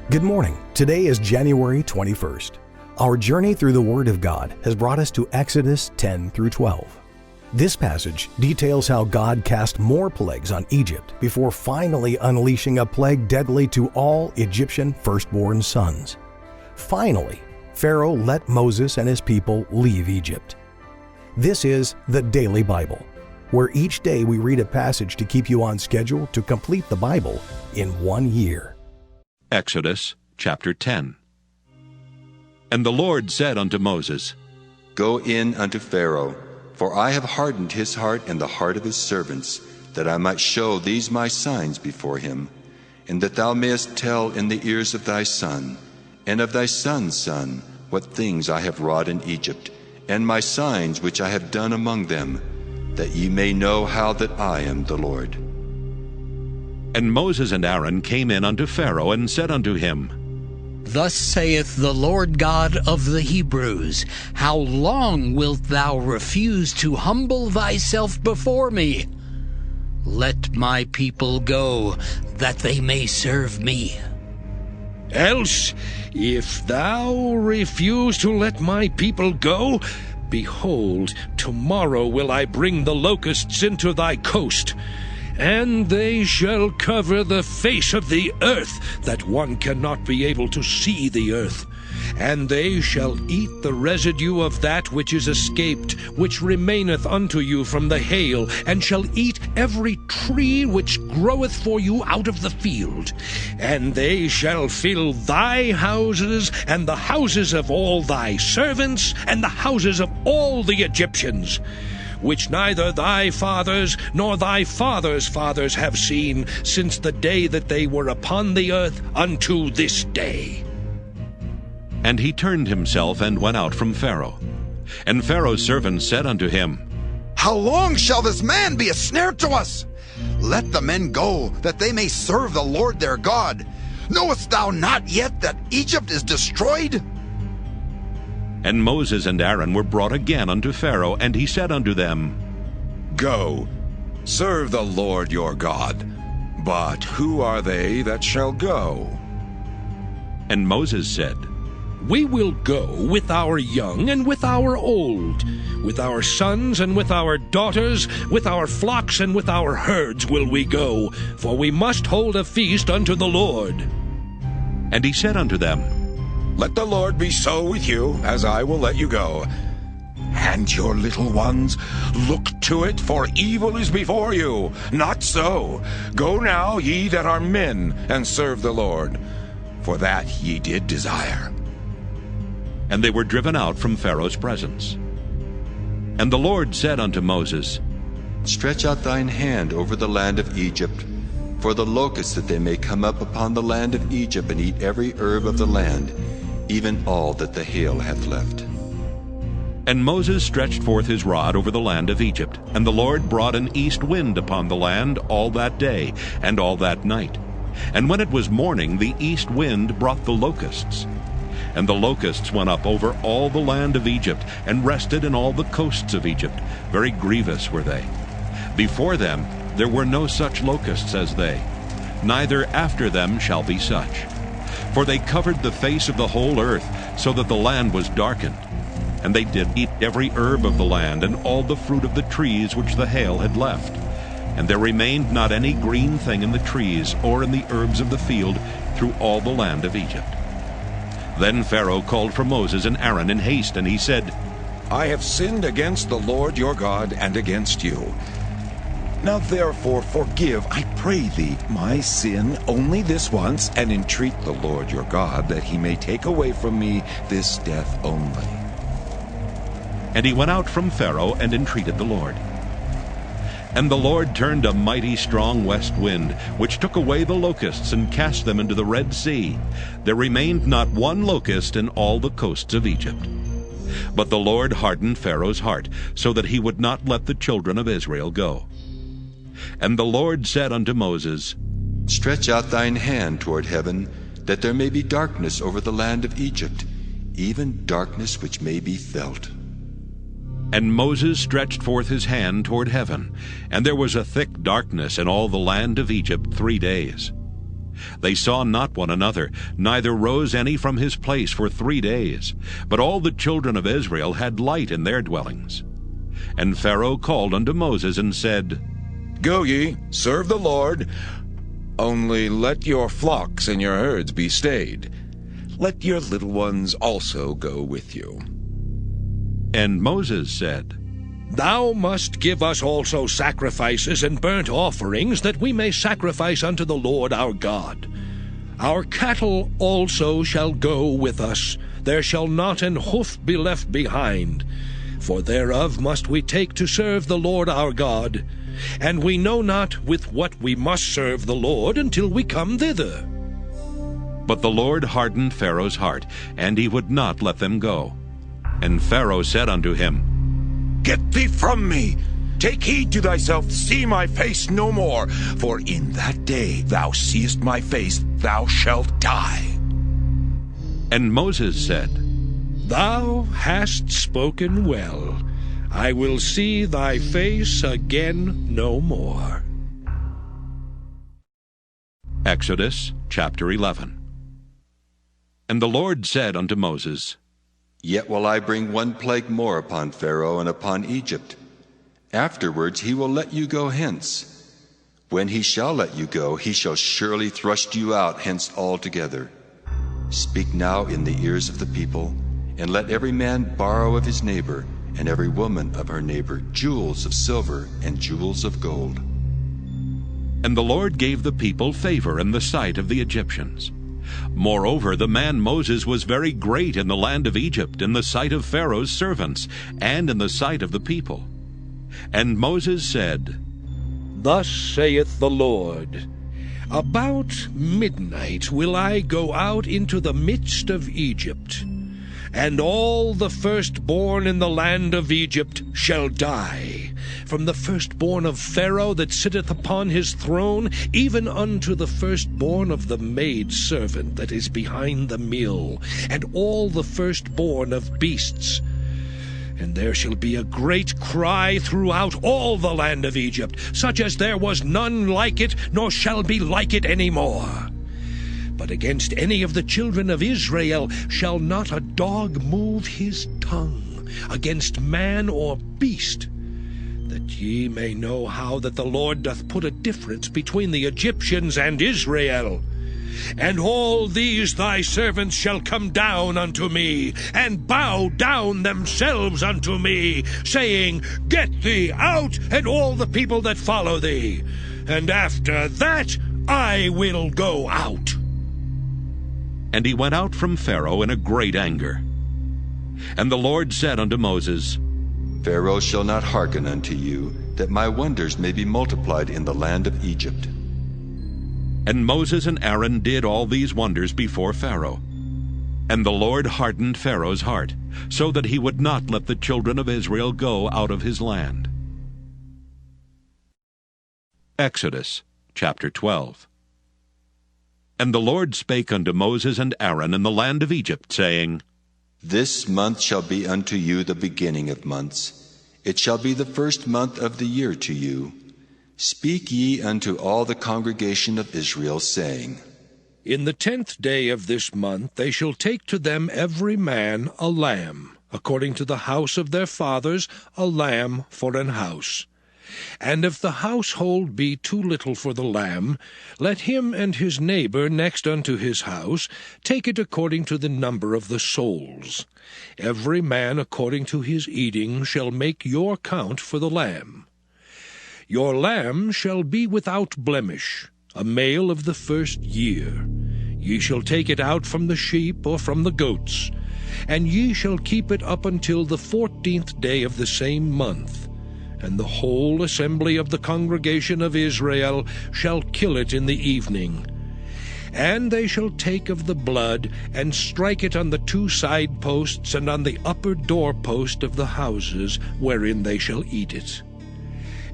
Good morning. Today is January 21st. Our journey through the Word of God has brought us to Exodus 10 through 12. This passage details how God cast more plagues on Egypt before finally unleashing a plague deadly to all Egyptian firstborn sons. Finally, Pharaoh let Moses and his people leave Egypt. This is the Daily Bible, where each day we read a passage to keep you on schedule to complete the Bible in 1 year. Exodus chapter 10. And the Lord said unto Moses, Go in unto Pharaoh, for I have hardened his heart and the heart of his servants, that I might show these my signs before him, and that thou mayest tell in the ears of thy son, and of thy son's son, what things I have wrought in Egypt, and my signs which I have done among them, that ye may know how that I am the Lord. And Moses and Aaron came in unto Pharaoh, and said unto him, Thus saith the Lord God of the Hebrews, How long wilt thou refuse to humble thyself before me? Let my people go, that they may serve me. Else, if thou refuse to let my people go, behold, tomorrow will I bring the locusts into thy coast, and they shall cover the face of the earth, that one cannot be able to see the earth. And they shall eat the residue of that which is escaped, which remaineth unto you from the hail, and shall eat every tree which groweth for you out of the field. And they shall fill thy houses, and the houses of all thy servants, and the houses of all the Egyptians, which neither thy fathers nor thy fathers' fathers have seen, since the day that they were upon the earth unto this day. And he turned himself and went out from Pharaoh. And Pharaoh's servants said unto him, How long shall this man be a snare to us? Let the men go, that they may serve the Lord their God. Knowest thou not yet that Egypt is destroyed? And Moses and Aaron were brought again unto Pharaoh, and he said unto them, Go, serve the Lord your God. But who are they that shall go? And Moses said, We will go with our young and with our old, with our sons and with our daughters, with our flocks and with our herds will we go, for we must hold a feast unto the Lord. And he said unto them, Let the Lord be so with you, as I will let you go. And your little ones, look to it, for evil is before you. Not so. Go now, ye that are men, and serve the Lord, for that ye did desire. And they were driven out from Pharaoh's presence. And the Lord said unto Moses, Stretch out thine hand over the land of Egypt, for the locusts, that they may come up upon the land of Egypt, and eat every herb of the land, even all that the hail hath left. And Moses stretched forth his rod over the land of Egypt, and the Lord brought an east wind upon the land all that day and all that night. And when it was morning, the east wind brought the locusts. And the locusts went up over all the land of Egypt, and rested in all the coasts of Egypt. Very grievous were they. Before them there were no such locusts as they, neither after them shall be such. For they covered the face of the whole earth, so that the land was darkened. And they did eat every herb of the land, and all the fruit of the trees which the hail had left. And there remained not any green thing in the trees, or in the herbs of the field, through all the land of Egypt. Then Pharaoh called for Moses and Aaron in haste, and he said, I have sinned against the Lord your God, and against you. Now therefore forgive, I pray thee, my sin only this once, and entreat the Lord your God, that he may take away from me this death only. And he went out from Pharaoh, and entreated the Lord. And the Lord turned a mighty strong west wind, which took away the locusts, and cast them into the Red Sea. There remained not one locust in all the coasts of Egypt. But the Lord hardened Pharaoh's heart, so that he would not let the children of Israel go. And the Lord said unto Moses, Stretch out thine hand toward heaven, that there may be darkness over the land of Egypt, even darkness which may be felt. And Moses stretched forth his hand toward heaven, and there was a thick darkness in all the land of Egypt 3 days. They saw not one another, neither rose any from his place for 3 days. But all the children of Israel had light in their dwellings. And Pharaoh called unto Moses and said, Go ye, serve the Lord, only let your flocks and your herds be stayed. Let your little ones also go with you. And Moses said, Thou must give us also sacrifices and burnt offerings, that we may sacrifice unto the Lord our God. Our cattle also shall go with us. There shall not an hoof be left behind. For thereof must we take to serve the Lord our God. And we know not with what we must serve the Lord until we come thither. But the Lord hardened Pharaoh's heart, and he would not let them go. And Pharaoh said unto him, Get thee from me! Take heed to thyself, see my face no more, for in that day thou seest my face, thou shalt die. And Moses said, Thou hast spoken well. I will see thy face again no more. Exodus chapter 11. And the Lord said unto Moses, Yet will I bring one plague more upon Pharaoh and upon Egypt. Afterwards he will let you go hence. When he shall let you go, he shall surely thrust you out hence altogether. Speak now in the ears of the people, and let every man borrow of his neighbor, and every woman of her neighbor, jewels of silver and jewels of gold. And the Lord gave the people favor in the sight of the Egyptians. Moreover, the man Moses was very great in the land of Egypt, in the sight of Pharaoh's servants, and in the sight of the people. And Moses said, Thus saith the Lord, About midnight will I go out into the midst of Egypt, and all the firstborn in the land of Egypt shall die, from the firstborn of Pharaoh that sitteth upon his throne, even unto the firstborn of the maidservant that is behind the mill, and all the firstborn of beasts. And there shall be a great cry throughout all the land of Egypt, such as there was none like it, nor shall be like it any more. But against any of the children of Israel shall not a dog move his tongue, against man or beast, that ye may know how that the Lord doth put a difference between the Egyptians and Israel. And all these thy servants shall come down unto me, and bow down themselves unto me, saying, Get thee out, and all the people that follow thee, and after that I will go out. And he went out from Pharaoh in a great anger. And the Lord said unto Moses, Pharaoh shall not hearken unto you, that my wonders may be multiplied in the land of Egypt. And Moses and Aaron did all these wonders before Pharaoh. And the Lord hardened Pharaoh's heart, so that he would not let the children of Israel go out of his land. Exodus chapter 12. And the Lord spake unto Moses and Aaron in the land of Egypt, saying, This month shall be unto you the beginning of months. It shall be the first month of the year to you. Speak ye unto all the congregation of Israel, saying, In the 10th day of this month they shall take to them every man a lamb, according to the house of their fathers, a lamb for an house. And if the household be too little for the lamb, let him and his neighbor next unto his house take it according to the number of the souls. Every man according to his eating shall make your count for the lamb. Your lamb shall be without blemish, a male of the first year. Ye shall take it out from the sheep or from the goats, and ye shall keep it up until the 14th day of the same month. And the whole assembly of the congregation of Israel shall kill it in the evening. And they shall take of the blood, and strike it on the 2 side posts and on the upper doorpost of the houses wherein they shall eat it.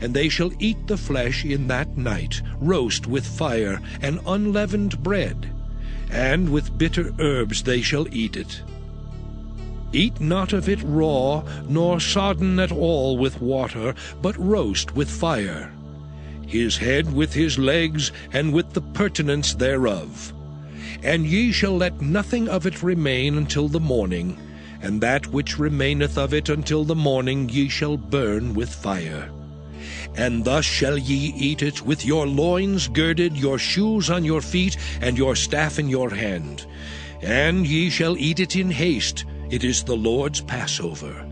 And they shall eat the flesh in that night, roast with fire, and unleavened bread, and with bitter herbs they shall eat it. Eat not of it raw, nor sodden at all with water, but roast with fire. his head with his legs, and with the purtenance thereof. And ye shall let nothing of it remain until the morning, and that which remaineth of it until the morning ye shall burn with fire. And thus shall ye eat it, with your loins girded, your shoes on your feet, and your staff in your hand. And ye shall eat it in haste. It is the Lord's Passover.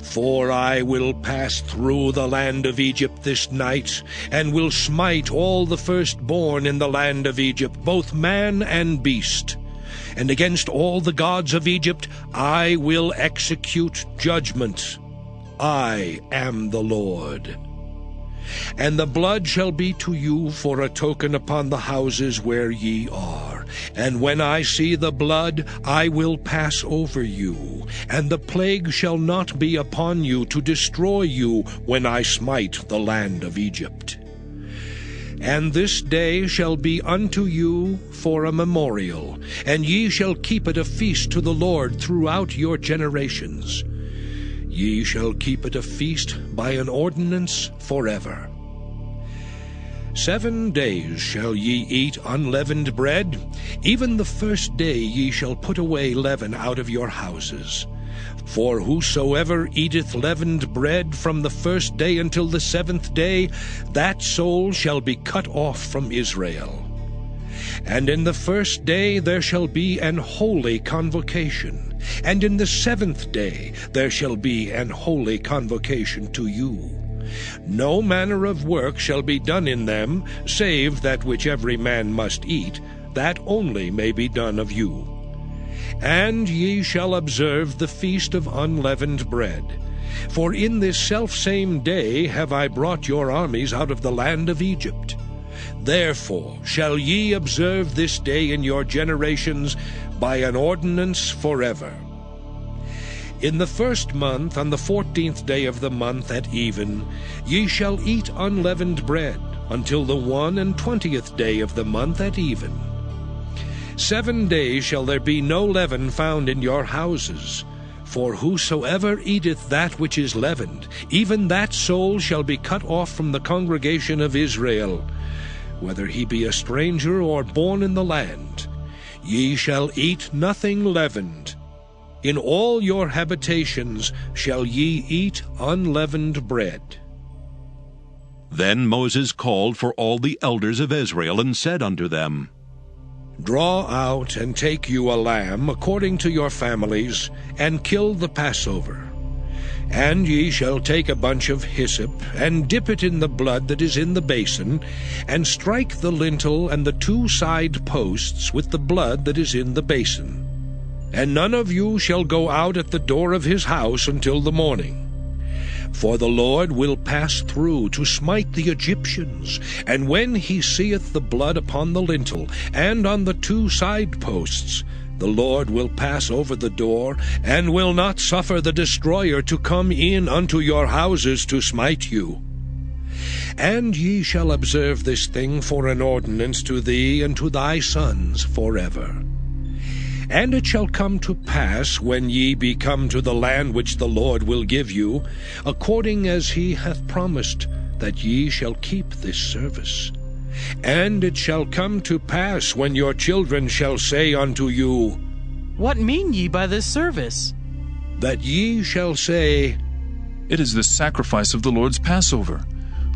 For I will pass through the land of Egypt this night, and will smite all the firstborn in the land of Egypt, both man and beast. And against all the gods of Egypt I will execute judgment. I am the Lord. And the blood shall be to you for a token upon the houses where ye are. And when I see the blood, I will pass over you, and the plague shall not be upon you to destroy you when I smite the land of Egypt. And this day shall be unto you for a memorial, and ye shall keep it a feast to the Lord throughout your generations. Ye shall keep it a feast by an ordinance forever. 7 days shall ye eat unleavened bread. Even the first day ye shall put away leaven out of your houses. For whosoever eateth leavened bread from the first day until the 7th day, that soul shall be cut off from Israel. And in the first day there shall be an holy convocation, and in the 7th day there shall be an holy convocation to you. No manner of work shall be done in them, save that which every man must eat, that only may be done of you. And ye shall observe the feast of unleavened bread. For in this selfsame day have I brought your armies out of the land of Egypt. Therefore shall ye observe this day in your generations by an ordinance forever. In the 1st month, on the 14th day of the month at even, ye shall eat unleavened bread, until the 21st day of the month at even. 7 days shall there be no leaven found in your houses. For whosoever eateth that which is leavened, even that soul shall be cut off from the congregation of Israel, whether he be a stranger or born in the land. Ye shall eat nothing leavened. In all your habitations shall ye eat unleavened bread. Then Moses called for all the elders of Israel, and said unto them, Draw out and take you a lamb according to your families, and kill the Passover. And ye shall take a bunch of hyssop, and dip it in the blood that is in the basin, and strike the lintel and the 2 side posts with the blood that is in the basin. And none of you shall go out at the door of his house until the morning. For the Lord will pass through to smite the Egyptians, and when he seeth the blood upon the lintel and on the 2 side posts, the Lord will pass over the door, and will not suffer the destroyer to come in unto your houses to smite you. And ye shall observe this thing for an ordinance to thee and to thy sons forever. And it shall come to pass, when ye be come to the land which the Lord will give you, according as he hath promised, that ye shall keep this service. And it shall come to pass, when your children shall say unto you, What mean ye by this service? That ye shall say, It is the sacrifice of the Lord's Passover,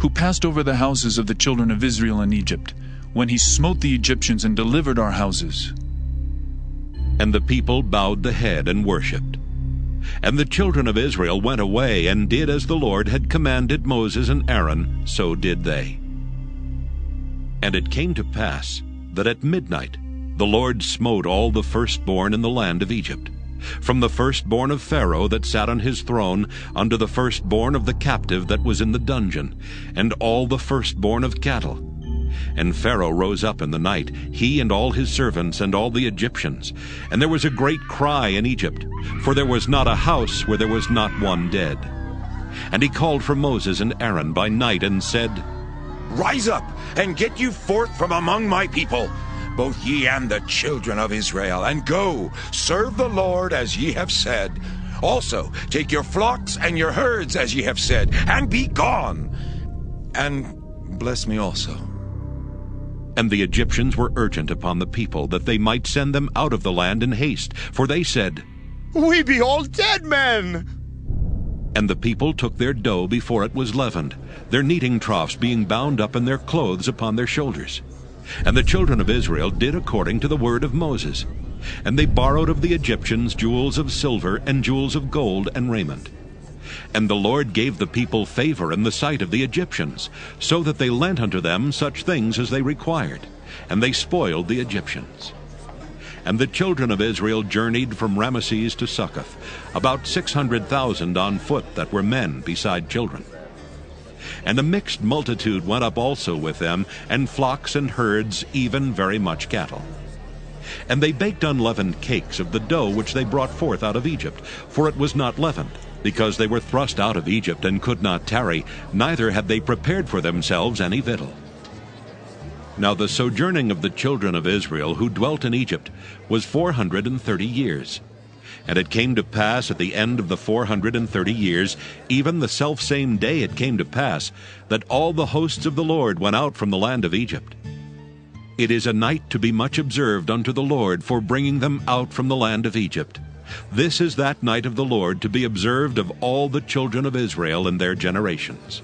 who passed over the houses of the children of Israel in Egypt, when he smote the Egyptians and delivered our houses. And the people bowed the head and worshipped. And the children of Israel went away, and did as the Lord had commanded Moses and Aaron, so did they. And it came to pass that at midnight the Lord smote all the firstborn in the land of Egypt, from the firstborn of Pharaoh that sat on his throne, unto the firstborn of the captive that was in the dungeon, and all the firstborn of cattle. And Pharaoh rose up in the night, he and all his servants and all the Egyptians. And there was a great cry in Egypt, for there was not a house where there was not one dead. And he called for Moses and Aaron by night, and said, Rise up, and get you forth from among my people, both ye and the children of Israel, and go, serve the Lord as ye have said. Also take your flocks and your herds as ye have said, and be gone. And bless me also." And the Egyptians were urgent upon the people, that they might send them out of the land in haste. For they said, "We be all dead men." And the people took their dough before it was leavened, their kneading troughs being bound up in their clothes upon their shoulders. And the children of Israel did according to the word of Moses. And they borrowed of the Egyptians jewels of silver and jewels of gold and raiment. And the Lord gave the people favor in the sight of the Egyptians, so that they lent unto them such things as they required, and they spoiled the Egyptians. And the children of Israel journeyed from Ramesses to Succoth, about 600,000 on foot that were men beside children. And a mixed multitude went up also with them, and flocks and herds, even very much cattle. And they baked unleavened cakes of the dough which they brought forth out of Egypt, for it was not leavened, because they were thrust out of Egypt and could not tarry, neither had they prepared for themselves any victual. Now the sojourning of the children of Israel who dwelt in Egypt was 430 years. And it came to pass at the end of the 430 years, even the selfsame day it came to pass, that all the hosts of the Lord went out from the land of Egypt. It is a night to be much observed unto the Lord for bringing them out from the land of Egypt. This is that night of the Lord to be observed of all the children of Israel in their generations.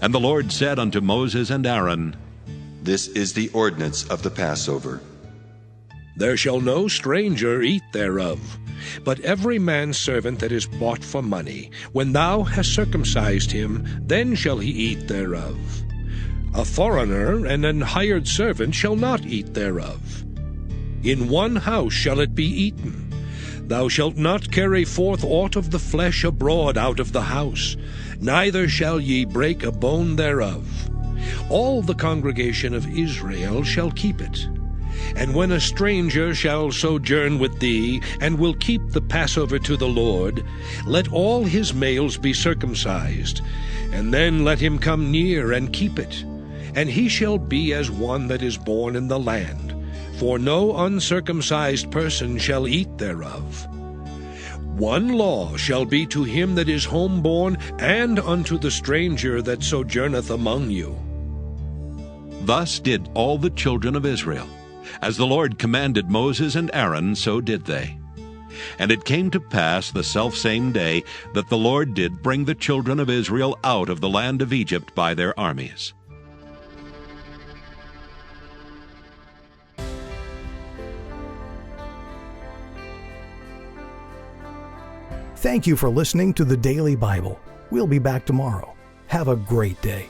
And the Lord said unto Moses and Aaron, This is the ordinance of the Passover. There shall no stranger eat thereof, but every man's servant that is bought for money, when thou hast circumcised him, then shall he eat thereof. A foreigner and an hired servant shall not eat thereof. In one house shall it be eaten. Thou shalt not carry forth aught of the flesh abroad out of the house, neither shall ye break a bone thereof. All the congregation of Israel shall keep it. And when a stranger shall sojourn with thee, and will keep the Passover to the Lord, let all his males be circumcised, and then let him come near and keep it. And he shall be as one that is born in the land, for no uncircumcised person shall eat thereof. One law shall be to him that is homeborn, and unto the stranger that sojourneth among you. Thus did all the children of Israel. As the Lord commanded Moses and Aaron, so did they. And it came to pass the selfsame day that the Lord did bring the children of Israel out of the land of Egypt by their armies. Thank you for listening to the Daily Bible. We'll be back tomorrow. Have a great day.